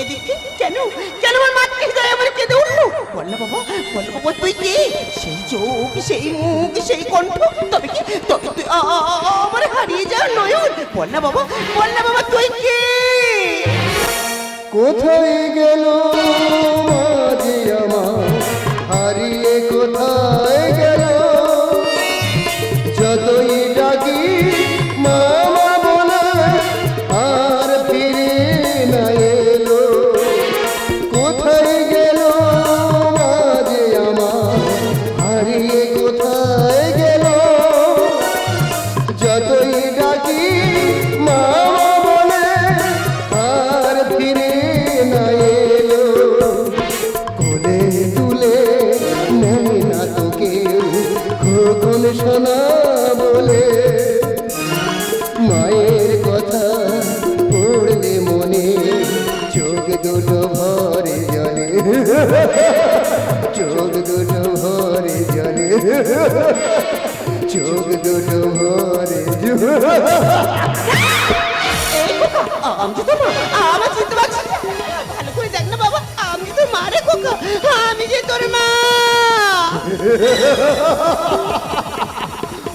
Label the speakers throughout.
Speaker 1: দিকে কেন কেন আমার মাতৃহৃদয় আমার কেঁদে উঠলো? বল না বাবা, বল না বাবা, তুই কে? সেই চোখ, সেই মুখ, সেই কণ্ঠ, তবে কি তবে তুই আমার হারিয়ে যাওয়ার নয়ন? বল না বাবা, বল না বাবা, তুই কে?
Speaker 2: কোথায় গেল মাঝে আমার হারিয়ে কোথায় গেল যতই ডাকি মামা বলে আর ফিরে না এলো কোথায় গেল মাঝে আমার হারিয়ে কোথায় গেল যতই ডাকি মামা বলে আর ফিরে না এলো কোলে তুলে নেয় না তোকে খোকন শোনা বলে মায়ের কথা পড়লে মনে চোখ দুটো ভরে জলে চোখ দুটো ভরে জলে চোখ দুটো ভরে জলে
Speaker 1: আমি তো মা, আমার চিনতে পারছি না। ভালো করে দেখ না বাবা, আমি তো মা রে খোকা, আমি যে তোর মা।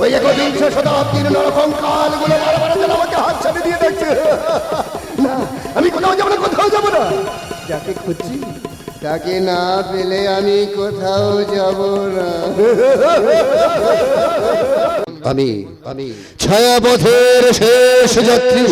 Speaker 2: ওই একবিংশ শতাব্দীর নরকম কালগুলো বারবার যেন আমাকে হাত ছাড়িয়ে দিয়ে দেখছে না আমি কোথাও যাবো না কোথাও যাবো না যাকে খুঁজছি তাকে না পেলে আমি কোথাও যাব না আমি ছায়াপথের শেষ যাত্রী